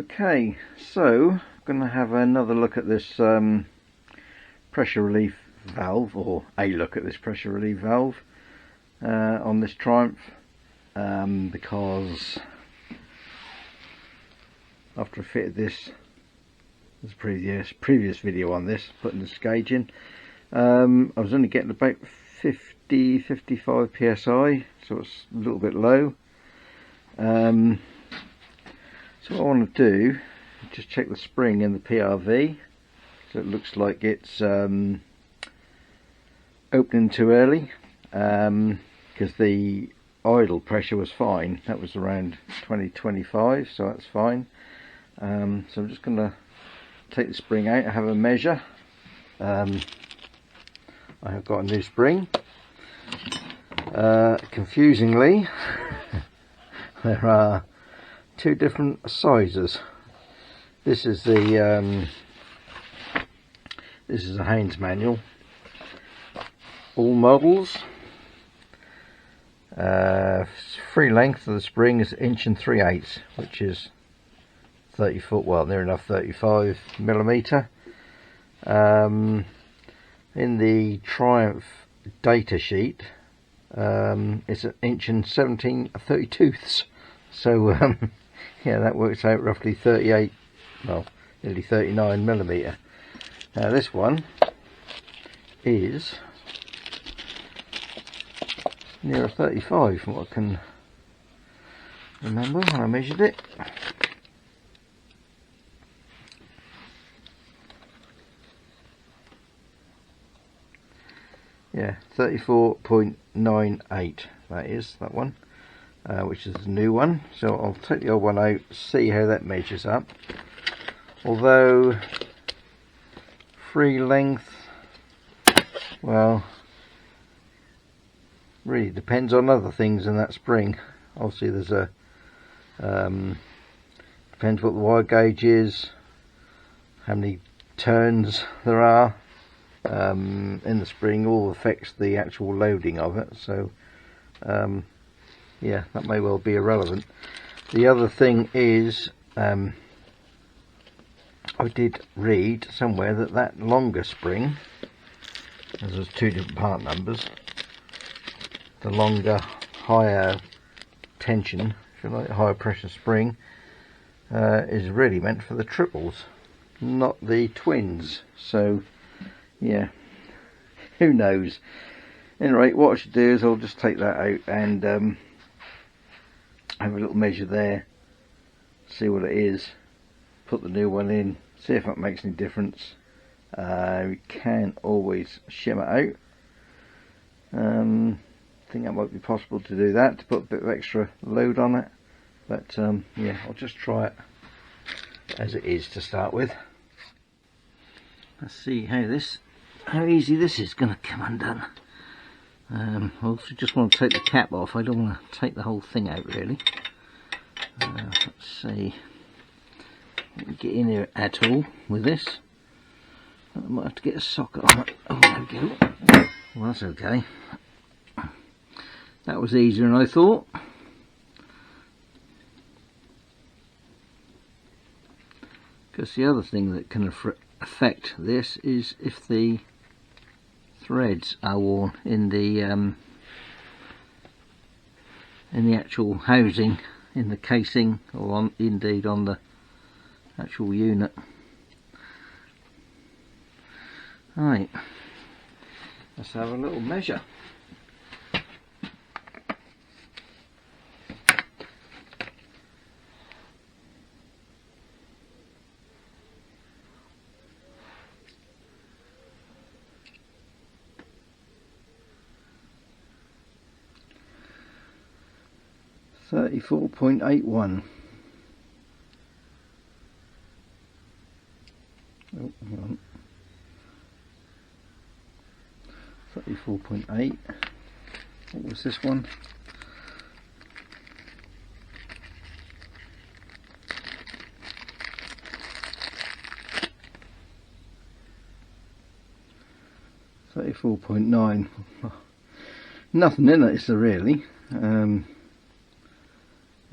Okay, so I'm going to have another look at this pressure relief valve, or a look at this pressure relief valve on this Triumph, because after I fitted this, there's a previous video on this, putting this gauge in, I was only getting about 50-55 psi, so it's a little bit low. So what I want to do is just check the spring in the PRV, so it looks like it's opening too early, because the idle pressure was fine. That was around 20-25, so that's fine. So I'm just going to take the spring out and have a measure. I have got a new spring. Confusingly, there are two different sizes. This is the this is a Haynes manual. All models. Free length of the spring is 1 3/8, which is 30 foot, well, near enough 35 millimeter. In the Triumph data sheet, it's 1 17 32ths. So yeah, that works out roughly 38, well, nearly 39 millimeter. Now this one is near a 35 from what I can remember when I measured it. Yeah, 34.98, that is, that one. Which is the new one. So I'll take the old one out, see how that measures up. Although free length, well, really depends on other things in that spring. Obviously there's a depends what the wire gauge is, how many turns there are in the spring, all affects the actual loading of it. So yeah, that may well be irrelevant. The other thing is, I did read somewhere that longer spring, as there's two different part numbers, the longer, higher tension, if you like, higher pressure spring, is really meant for the triples, not the twins. So yeah, who knows. Anyway, what I should do is I'll just take that out and have a little measure there, see what it is, put the new one in, see if that makes any difference. We can always shim it out. I think that might be possible to do that, to put a bit of extra load on it, but yeah, I'll just try it as it is to start with. Let's see how easy this is going to come undone. I also just want to take the cap off. I don't want to take the whole thing out really. Let's see, get in here at all with this. I might have to get a socket on it. Oh, there we go. Well, that's okay. That was easier than I thought. Because the other thing that can affect this is if the threads are worn in the actual housing, in the casing, or indeed on the actual unit. Right, let's have a little measure. .81. Oh, hang on. 34.8. What was this one? .9. Nothing in it, is there really?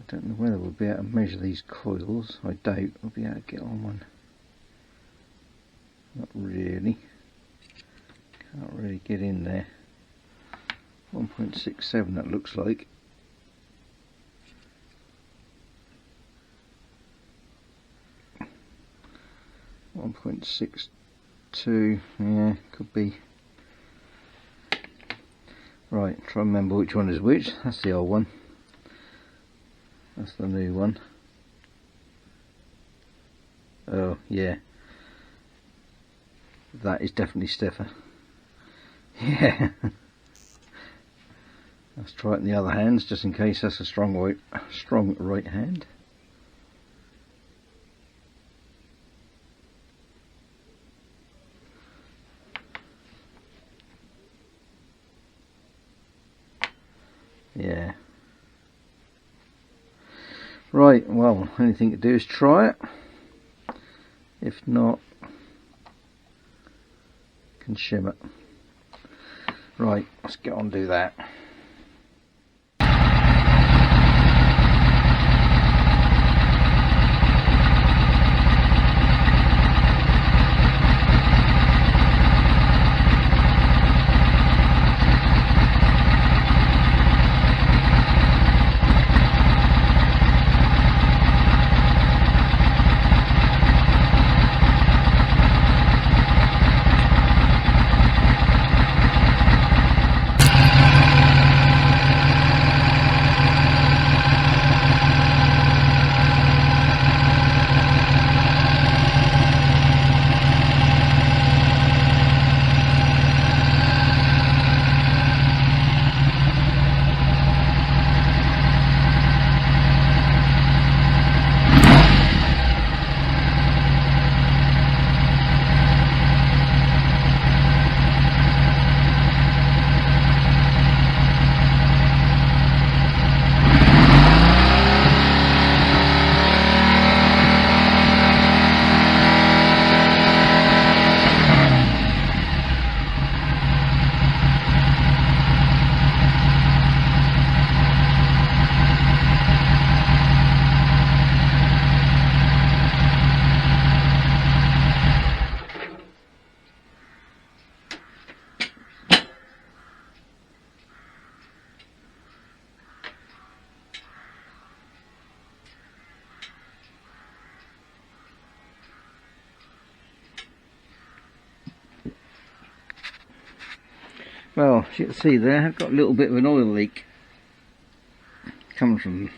don't know whether we'll be able to measure these coils. I doubt we'll be able to get on one. Not really. Can't really get in there. 1.67 that looks like. .62, yeah, could be. Right, try and remember which one is which. That's the old one. That's the new one. Oh, yeah. That is definitely stiffer. Yeah. Let's try it in the other hands, just in case that's a strong right hand. Yeah. Right, well, only thing to do is try it. If not, can shim it. Right, let's get on and do that. Well, as you can see there, I've got a little bit of an oil leak coming from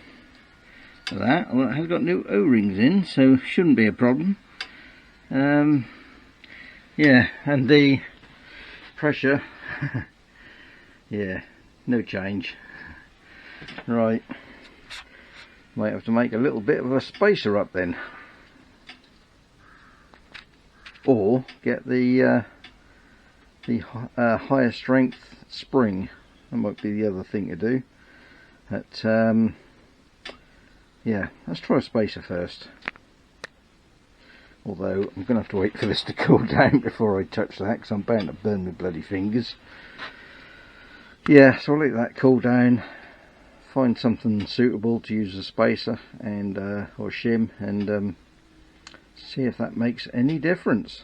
that. Well, it has got new O-rings in, so shouldn't be a problem. Yeah, and the pressure, yeah, no change. Right, might have to make a little bit of a spacer up then, or get the higher strength spring. That might be the other thing to do. But yeah, let's try a spacer first. Although I'm going to have to wait for this to cool down before I touch that, because I'm bound to burn my bloody fingers. Yeah, so I'll let that cool down, find something suitable to use as a spacer and or shim, and see if that makes any difference.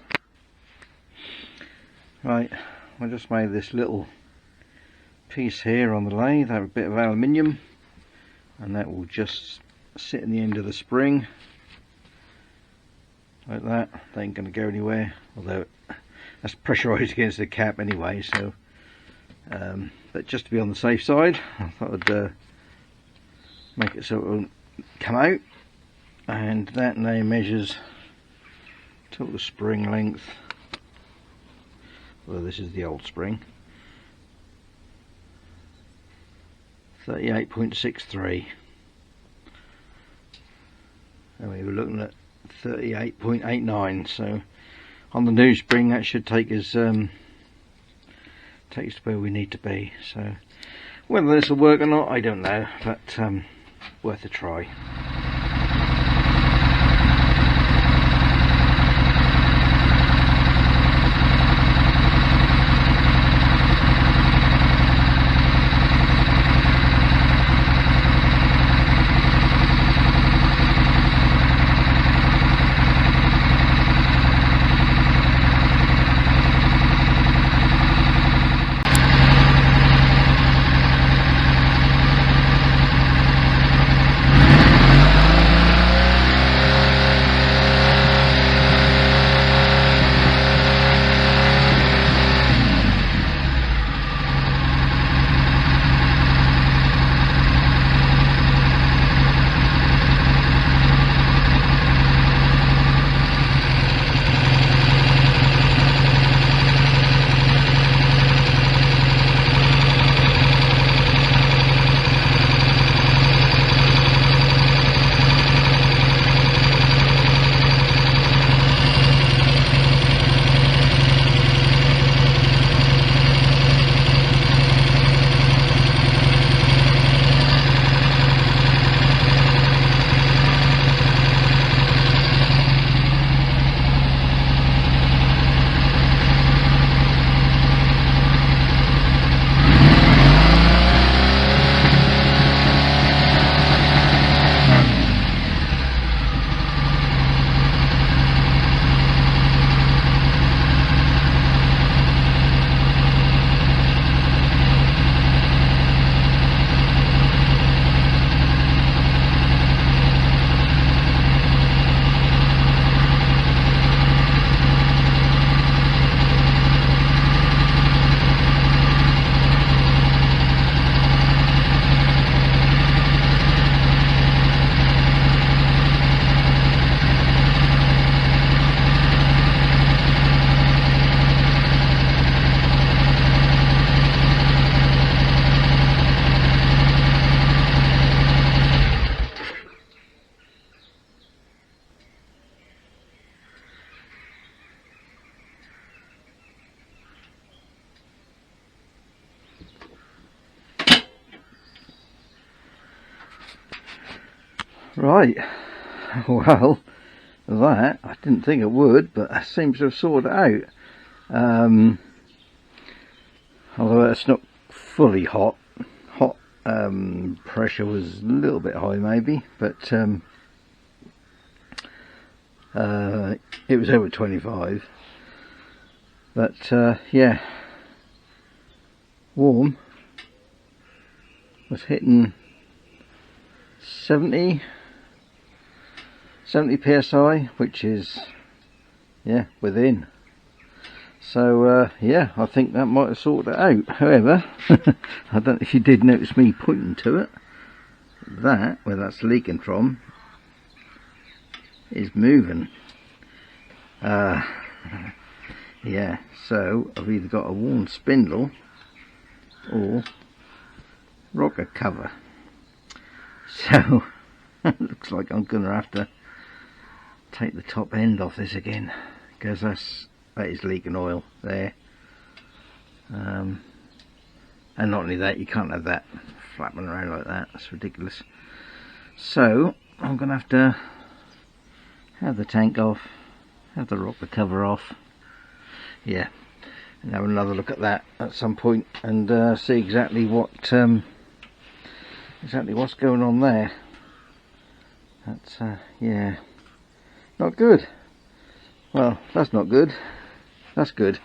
Right, I just made this little piece here on the lathe out of a bit of aluminium, and that will just sit in the end of the spring like that. They ain't going to go anywhere, although that's pressurised against the cap anyway, so but just to be on the safe side, I thought I'd make it so it won't come out. And that now measures total spring length. Well, this is the old spring, 38.63, and we were looking at 38.89, so on the new spring that should take us to where we need to be. So whether this will work or not, I don't know, but worth a try. Right, well, that I didn't think it would, but it seems to have sorted it out. Although it's not fully hot. Pressure was a little bit high maybe, but it was over 25. But yeah, warm was hitting 70 psi, which is, yeah, within. So yeah, I think that might have sorted it out. However, I don't know if you did notice me pointing to it, that, where that's leaking from, is moving. Yeah, so I've either got a worn spindle or rocker cover. So looks like I'm gonna have to take the top end off this again, because that is leaking oil there. And not only that, you can't have that flapping around like that, that's ridiculous. So I'm gonna have to have the tank off, have the rocker cover off, yeah, and have another look at that at some point and see exactly what's going on there. That's yeah, not good. Well, that's not good, that's good.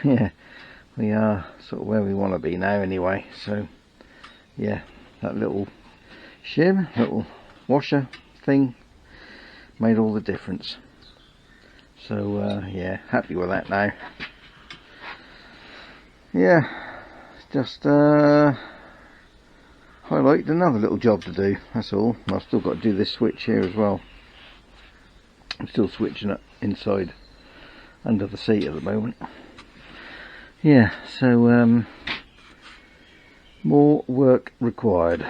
Yeah, we are sort of where we want to be now anyway. So yeah, that little shim, little washer thing made all the difference. So yeah, happy with that now. Yeah, just highlighted another little job to do, that's all. I've still got to do this switch here as well. I'm still switching it inside under the seat at the moment. Yeah, so more work required.